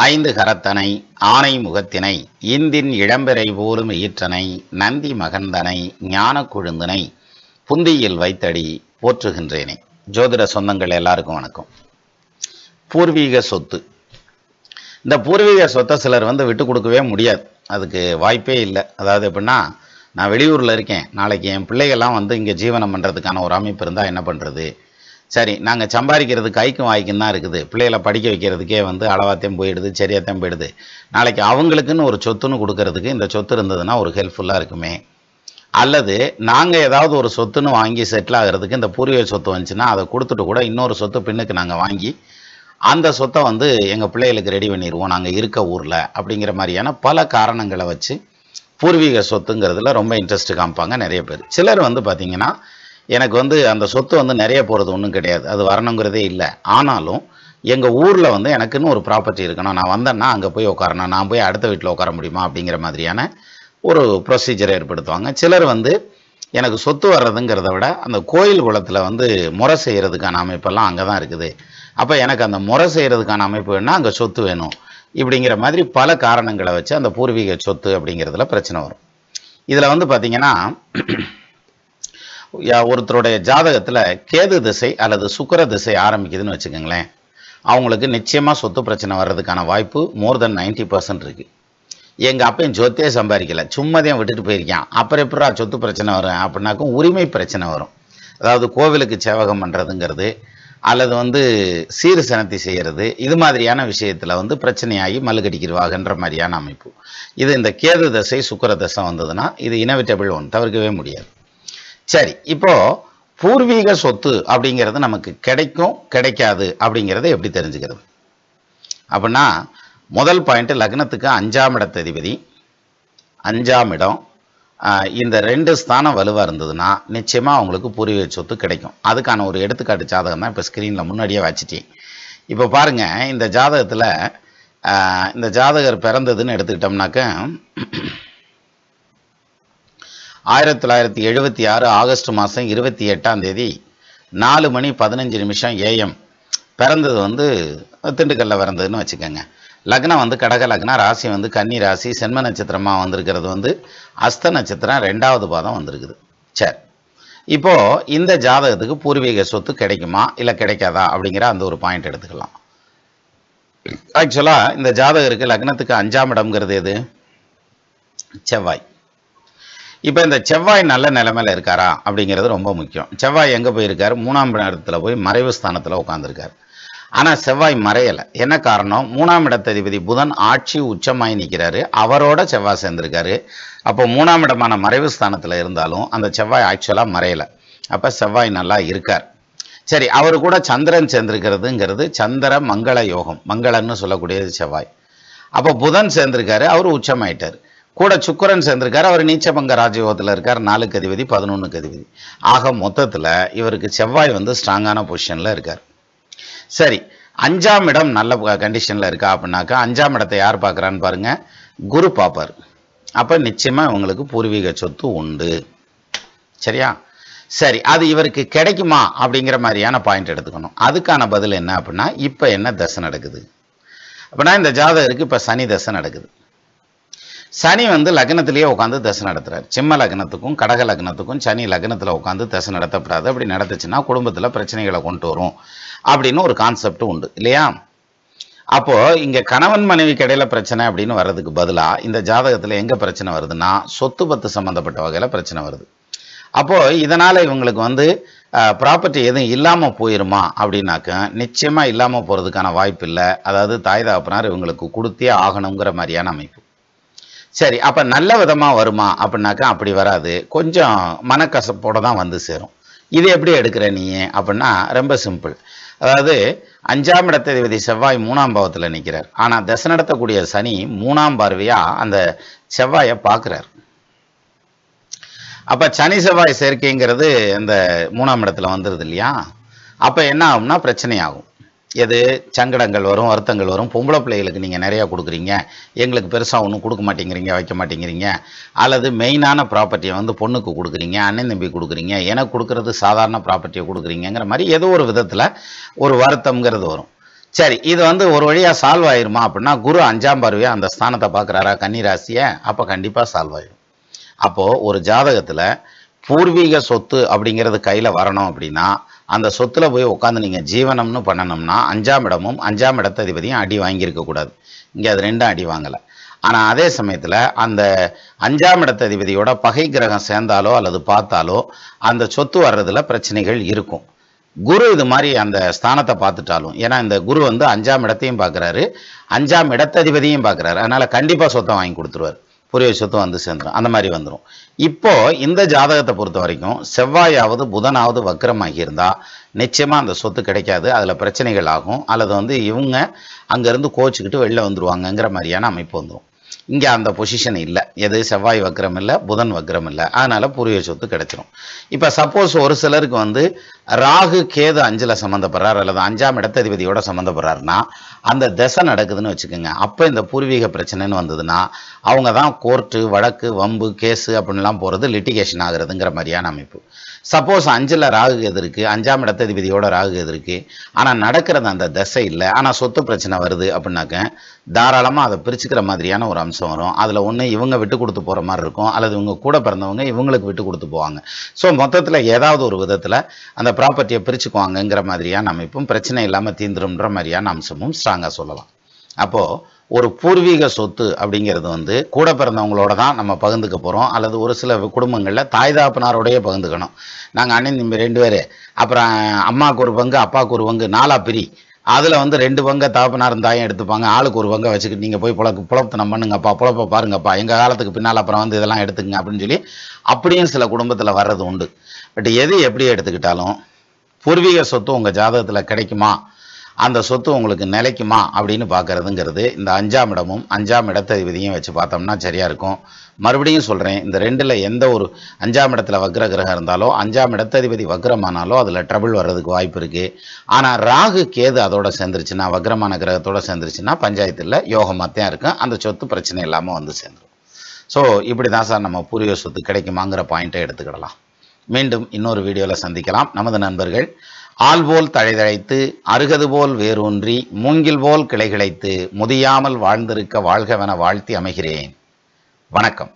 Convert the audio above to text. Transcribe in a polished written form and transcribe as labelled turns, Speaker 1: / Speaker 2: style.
Speaker 1: ஐந்து கரத்தனை ஆனை முகத்தினை இந்தின் இளம்பிறை போலும் ஈற்றனை நந்தி மகந்தனை ஞான கொழுந்தனை புந்தியில் வைத்தடி போற்றுகின்றேனே. ஜோதிட சொந்தங்கள் எல்லாருக்கும் வணக்கம். பூர்வீக சொத்து. இந்த பூர்வீக சொத்தை சிலர் விட்டு கொடுக்கவே முடியாது, அதுக்கு வாய்ப்பே இல்லை. அதாவது எப்படின்னா, நான் வெளியூரில் இருக்கேன், நாளைக்கு என் பிள்ளைகள்லாம் இங்கே ஜீவனம் பண்ணுறதுக்கான ஒரு அமைப்பு இருந்தால் என்ன பண்ணுறது? சரி, நாங்கள் சம்பாதிக்கிறது கைக்கும் வாய்க்கும் தான் இருக்குது, பிள்ளைகளை படிக்க வைக்கிறதுக்கே அளவாத்தையும் போயிடுது, சரியாத்தையும் போயிடுது. நாளைக்கு அவங்களுக்குன்னு ஒரு சொத்துன்னு கொடுக்கறதுக்கு இந்த சொத்து இருந்ததுன்னா ஒரு ஹெல்ப்ஃபுல்லாக இருக்குமே. அல்லது நாங்கள் ஏதாவது ஒரு சொத்துன்னு வாங்கி செட்டில் ஆகிறதுக்கு இந்த பூர்வீக சொத்து வந்துச்சுன்னா அதை கொடுத்துட்டு கூட இன்னொரு சொத்து பின்னுக்கு நாங்கள் வாங்கி அந்த சொத்தை எங்கள் பிள்ளைகளுக்கு ரெடி பண்ணிடுவோம் நாங்கள் இருக்க ஊரில், அப்படிங்கிற மாதிரியான பல காரணங்களை வச்சு பூர்வீக சொத்துங்கிறதுல ரொம்ப இன்ட்ரெஸ்ட் காமிப்பாங்க நிறைய பேர். சிலர் பார்த்திங்கன்னா, எனக்கு அந்த சொத்து நிறைய போகிறது ஒன்றும் கிடையாது, அது வரணுங்கிறதே இல்லை. ஆனாலும் எங்கள் ஊரில் எனக்குன்னு ஒரு ப்ராப்பர்ட்டி இருக்கணும், நான் வந்தேன்னா அங்கே போய் உட்காரணும், நான் போய் அடுத்த வீட்டில் உட்கார முடியுமா அப்படிங்கிற மாதிரியான ஒரு ப்ரொசீஜரை ஏற்படுத்துவாங்க. சிலர் எனக்கு சொத்து வர்றதுங்கிறத விட அந்த கோயில் குளத்தில் முறை செய்கிறதுக்கான அமைப்பெல்லாம் அங்கே தான் இருக்குது, அப்போ எனக்கு அந்த முறை செய்கிறதுக்கான அமைப்பு வேணுன்னா அங்கே சொத்து வேணும், இப்படிங்கிற மாதிரி பல காரணங்களை வச்சு அந்த பூர்வீக சொத்து அப்படிங்கிறதுல பிரச்சனை வரும். இதில் பார்த்திங்கன்னா, ஒருத்தருடைய ஜாதகத்தில் கேது திசை அல்லது சுக்கிர திசை ஆரம்பிக்குதுன்னு வச்சுக்கோங்களேன், அவங்களுக்கு நிச்சயமாக சொத்து பிரச்சனை வர்றதுக்கான வாய்ப்பு மோர் தென் 90% இருக்குது. எங்கள் அப்பையும் சொத்தே சம்பாதிக்கலை, சும்மாதையும் விட்டுட்டு போயிருக்கான், அப்புறம் எப்படா சொத்து பிரச்சனை வரும் அப்படின்னாக்கும் உரிமை பிரச்சனை வரும். அதாவது கோவிலுக்கு சேவகம் பண்ணுறதுங்கிறது அல்லது சீர் சனத்தி செய்கிறது, இது மாதிரியான விஷயத்தில் பிரச்சனையாகி மல்லுக்கடிக்கிறவாகன்ற மாதிரியான அமைப்பு. இது இந்த கேது தசை சுக்கிர தசை வந்ததுன்னா இது இனவிட்டபிள் ஒன்று, தவிர்க்கவே முடியாது. சரி, இப்போது பூர்வீக சொத்து அப்படிங்கிறது நமக்கு கிடைக்கும் கிடைக்காது அப்படிங்கிறத எப்படி தெரிஞ்சுக்கிறது அப்படின்னா, முதல் பாயிண்ட், லக்னத்துக்கு 5ஆம் இடத்ததிபதி 5ஆம் இடம், இந்த 2 ஸ்தானம் வலுவாக இருந்ததுன்னா நிச்சயமாக அவங்களுக்கு பூர்வீக சொத்து கிடைக்கும். அதுக்கான ஒரு எடுத்துக்காட்டு ஜாதகம் தான் இப்போ ஸ்க்ரீனில் முன்னாடியே வச்சுட்டேன். இப்போ பாருங்கள், இந்த ஜாதகத்தில் இந்த ஜாதகர் பிறந்ததுன்னு எடுத்துக்கிட்டோம்னாக்க 1976 ஆகஸ்ட் மாதம் 28ஆம் தேதி 4 மணி 15 நிமிஷம் AM பிறந்தது திண்டுக்கல்ல பிறந்ததுன்னு வச்சுக்கோங்க. லக்னம் கடக லக்னம், ராசி கன்னி ராசி, சென்ம நட்சத்திரமாக வந்திருக்கிறது அஸ்த நட்சத்திரம் 2வது பாதம் வந்திருக்குது. சரி, இப்போது இந்த ஜாதகத்துக்கு பூர்வீக சொத்து கிடைக்குமா இல்லை கிடைக்காதா அப்படிங்கிற அந்த ஒரு பாயிண்ட் எடுத்துக்கலாம். ஆக்சுவலாக இந்த ஜாதகருக்கு லக்னத்துக்கு 5ஆம் இடம்ங்கிறது எது? செவ்வாய். இப்போ இந்த செவ்வாய் நல்ல நிலைமையில் இருக்காரா அப்படிங்கிறது ரொம்ப முக்கியம். செவ்வாய் எங்கே போயிருக்காரு? 3ஆம் இடத்துல போய் மறைவு ஸ்தானத்தில் உட்காந்துருக்காரு. ஆனால் செவ்வாய் மறையலை. என்ன காரணம்? 3ஆம் இடத்ததிபதி புதன் ஆட்சி உச்சமாய் நிற்கிறாரு, அவரோட செவ்வாய் சேர்ந்திருக்காரு. அப்போ 3ஆம் இடமான மறைவு ஸ்தானத்தில் இருந்தாலும் அந்த செவ்வாய் ஆக்சுவலாக மறையலை. அப்போ செவ்வாய் நல்லா இருக்கார். சரி, அவர் கூட சந்திரன் சேர்ந்திருக்கிறதுங்கிறது சந்திர மங்கள யோகம், மங்களன்னு சொல்லக்கூடியது செவ்வாய். அப்போ புதன் சேர்ந்திருக்காரு, அவர் உச்சமாயிட்டார். கூட சுக்கிரன் சேர்ந்திருக்காரு, அவர் நீச்சபங்க ராஜயோகத்தில் இருக்கார், 4க்கு அதிபதி 11க்கு அதிபதி. ஆக மொத்தத்தில் இவருக்கு செவ்வாய் ஸ்ட்ராங்கான பொசிஷனில் இருக்கார். சரி, 5ஆம் இடம் நல்ல கண்டிஷனில் இருக்கா அப்படின்னாக்கா 5ஆம் இடத்தை யார் பார்க்குறான்னு பாருங்கள், குரு பார்ப்பார். அப்போ நிச்சயமாக இவங்களுக்கு பூர்வீக சொத்து உண்டு. சரியா? சரி, அது இவருக்கு கிடைக்குமா அப்படிங்கிற மாதிரியான பாயிண்ட் எடுத்துக்கணும். அதுக்கான பதில் என்ன அப்படின்னா, இப்போ என்ன தசை நடக்குது அப்படின்னா, இந்த ஜாதகருக்கு இப்போ சனி தசை நடக்குது. சனி லக்னத்திலேயே உட்காந்து தசை நடத்துறாரு. சிம்ம லக்னத்துக்கும் கடக லக்னத்துக்கும் சனி லக்னத்தில் உட்காந்து தசை நடத்தப்படாது. அப்படி நடத்துச்சுன்னா குடும்பத்தில் பிரச்சனைகளை கொண்டு வரும் அப்படின்னு ஒரு கான்செப்ட் உண்டு இல்லையா? அப்போது இங்கே கணவன் மனைவிக்கு இடையில பிரச்சனை அப்படின்னு வர்றதுக்கு பதிலாக இந்த ஜாதகத்தில் எங்கே பிரச்சனை வருதுன்னா, சொத்து பத்து சம்மந்தப்பட்ட வகையில் பிரச்சனை வருது. அப்போது இதனால் இவங்களுக்கு ப்ராப்பர்ட்டி எதுவும் இல்லாமல் போயிருமா அப்படின்னாக்க நிச்சயமாக இல்லாமல் போகிறதுக்கான வாய்ப்பு இல்லை. அதாவது தாய் தகப்பனார் இவங்களுக்கு கொடுத்தே ஆகணுங்கிற மாதிரியான அமைப்பு. சரி, அப்போ நல்ல விதமாக வருமா அப்படின்னாக்கா அப்படி வராது, கொஞ்சம் மனக்கசப்போடு தான் சேரும். இது எப்படி எடுக்கிற நீ அப்படின்னா ரொம்ப சிம்பிள். அதாவது 5ஆம் இடத்ததிபதி செவ்வாய் 3ஆம் பாவத்தில் நிற்கிறார். ஆனால் தசை நடத்தக்கூடிய சனி 3ஆம் பார்வையாக அந்த செவ்வாயை பார்க்குறார். அப்போ சனி செவ்வாய் சேர்க்கைங்கிறது அந்த 3ஆம் இடத்துல வந்துடுது இல்லையா? அப்போ என்ன ஆகும்னா பிரச்சனையாகும். எது? சங்கடங்கள் வரும், வருத்தங்கள் வரும். பொம்பளை பிள்ளைகளுக்கு நீங்கள் நிறையா கொடுக்குறீங்க, எங்களுக்கு பெருசாக ஒன்றும் கொடுக்க மாட்டேங்கிறீங்க, வைக்க மாட்டேங்கிறீங்க. அல்லது மெயினான ப்ராப்பர்ட்டியை பொண்ணுக்கு கொடுக்குறீங்க, அண்ணன் தம்பி கொடுக்குறீங்க, எனக்கு கொடுக்குறது சாதாரண ப்ராப்பர்ட்டியை கொடுக்குறீங்கிற மாதிரி ஏதோ ஒரு விதத்தில் ஒரு வருத்தம்ங்கிறது வரும். சரி, இது வந்து ஒரு வழியா சால்வ் ஆயிருமா அப்படின்னா, குரு 5ஆம் பார்வையா அந்த ஸ்தானத்தை பார்க்குறாரா கன்னி ராசியை, அப்போ கண்டிப்பாக சால்வ் ஆயிடும். அப்போ ஒரு ஜாதகத்தில் பூர்வீக சொத்து அப்படிங்கிறது கையில் வரணும் அப்படின்னா, அந்த சொத்துல போய் உட்காந்து நீங்கள் ஜீவனம்னு பண்ணணும்னா 5ஆம் இடமும் 5ஆம் இடத்ததிபதியும் அடி வாங்கியிருக்க கூடாது. இங்கே அது ரெண்டும் அடி வாங்கலை. ஆனால் அதே சமயத்தில் அந்த 5ஆம் இடத்ததிபதியோட பகை கிரகம் சேர்ந்தாலோ அல்லது பார்த்தாலோ அந்த சொத்து வர்றதுல பிரச்சனைகள் இருக்கும். குரு இது மாதிரி அந்த ஸ்தானத்தை பார்த்துட்டாலும், ஏன்னா இந்த குரு வந்து 5ஆம் இடத்தையும் பார்க்குறாரு, 5ஆம் இடத்ததிபதியும் பார்க்குறாரு, அதனால கண்டிப்பாக சொத்தை வாங்கி கொடுத்துருவார். பூர்வீக சொத்து வந்து சேர்ந்துடும், அந்த மாதிரி வந்துடும். இப்போ இந்த ஜாதகத்தை பொறுத்த வரைக்கும் செவ்வாயாவது புதனாவது வக்கரமாகி இருந்தால் நிச்சயமாக அந்த சொத்து கிடைக்காது, அதில் பிரச்சனைகள் ஆகும், அல்லது வந்து இவங்க அங்கேருந்து கோச்சிக்கிட்டு வெளில வந்துடுவாங்கங்கிற மாதிரியான அமைப்பு வந்துடும். இங்கே அந்த பொசிஷன் இல்லை, எது செவ்வாய் வக்கரம் இல்லை, புதன் வக்கரம் இல்லை, அதனால் பூர்வீக சொத்து கிடைச்சிரும். இப்போ சப்போஸ் ஒரு சிலருக்கு வந்து ராகு கேது 5ல் சம்மந்தப்படுறார் அல்லது 5ஆம் இடத்ததிபதியோட சம்மந்தப்படுறாருன்னா அந்த தசை நடக்குதுன்னு வச்சுக்கோங்க. அப்போ இந்த பூர்வீக பிரச்சனைன்னு வந்ததுன்னா அவங்க தான் கோர்ட்டு வழக்கு வம்பு கேஸு அப்படின்லாம் போகிறது, லிட்டிகேஷன் ஆகுறதுங்கிற மாதிரியான அமைப்பு. சப்போஸ் 5ல் ராகு கேது இருக்குது, 5ஆம் இடத்ததிபதியோட ராகு கேது இருக்குது, ஆனால் நடக்கிறது அந்த தசை இல்லை, ஆனால் சொத்து பிரச்சனை வருது அப்படின்னாக்க தாராளமாக அதை பிரிச்சுக்கிற மாதிரியான ஒரு அம்சம் வரும். அதில் ஒன்று இவங்க விட்டு கொடுத்து போகிற மாதிரி இருக்கும், அல்லது இவங்க கூட பிறந்தவங்க இவங்களுக்கு விட்டு கொடுத்து போவாங்க. ஸோ மொத்தத்தில் ஏதாவது ஒரு விதத்தில் அந்த ப்ராப்பர்ட்டியை பிரிச்சுக்குவாங்கங்கிற மாதிரியான அமைப்பும் பிரச்சனை இல்லாமல் தீந்துரும்ன்ற மாதிரியான அம்சமும் ஸ்ட்ராங்காக சொல்லலாம். அப்போது ஒரு பூர்வீக சொத்து அப்படிங்கிறது வந்து கூட பிறந்தவங்களோட தான் நம்ம பகிர்ந்துக்க போகிறோம், அல்லது ஒரு சில குடும்பங்களில் தாய் தாப்பனாரோடையே பகிர்ந்துக்கணும். நாங்கள் அண்ணன் தம்பி 2 பேர், அப்புறம் அம்மாவுக்கு ஒரு பங்கு அப்பாவுக்கு ஒரு பங்கு 4 பிரி, அதில் வந்து 2 பங்கை தாப்பனாரும் தாயும் எடுத்துப்பாங்க, ஆளுக்கு ஒரு பங்கை வச்சுக்கிட்டு நீங்கள் போய் புலப்பத்தனம் பண்ணுங்கப்பா, புலப்ப பாருங்கப்பா, எங்கள் காலத்துக்கு பின்னால் அப்புறம் வந்து இதெல்லாம் எடுத்துக்கங்க அப்படின்னு சொல்லி அப்படியும் சில குடும்பத்தில் வர்றது உண்டு. பட் எது எப்படி எடுத்துக்கிட்டாலும் பூர்வீக சொத்து உங்கள் ஜாதகத்தில் கிடைக்குமா, அந்த சொத்து உங்களுக்கு நிலைக்குமா அப்படின்னு பார்க்கறதுங்கிறது இந்த 5ஆம் இடமும் 5ஆம் இடத்ததிபதியும் வச்சு பார்த்தோம்னா சரியாக இருக்கும். மறுபடியும் சொல்கிறேன், இந்த 2ல் எந்த ஒரு 5ஆம் இடத்துல வக்ர கிரகம் இருந்தாலோ 5ஆம் இடத்ததிபதி வக்ரமானாலோ அதில் ட்ரபிள் வர்றதுக்கு வாய்ப்பு இருக்குது. ஆனால் ராகு கேது அதோட சேர்ந்துருச்சுன்னா, வக்ரமான கிரகத்தோட சேர்ந்துருச்சுன்னா பஞ்சாயத்தில் யோகமாக தான் இருக்கும், அந்த சொத்து பிரச்சனை இல்லாமல் வந்து சேர்ந்துடும். ஸோ இப்படி தான் சார் நம்ம பூர்வீக சொத்து கிடைக்குமாங்கிற பாயிண்ட்டை எடுத்துக்கிடலாம். மீண்டும் இன்னொரு வீடியோவில் சந்திக்கலாம். நமது நண்பர்கள் ஆள் போல் தழைதழைத்து அருகது போல் வேரூன்றி மூங்கில் போல் கிளை கிளைத்து முதியாமல் வாழ்ந்திருக்க வாழ்கவென வாழ்த்தி அமைகிறேன். வணக்கம்.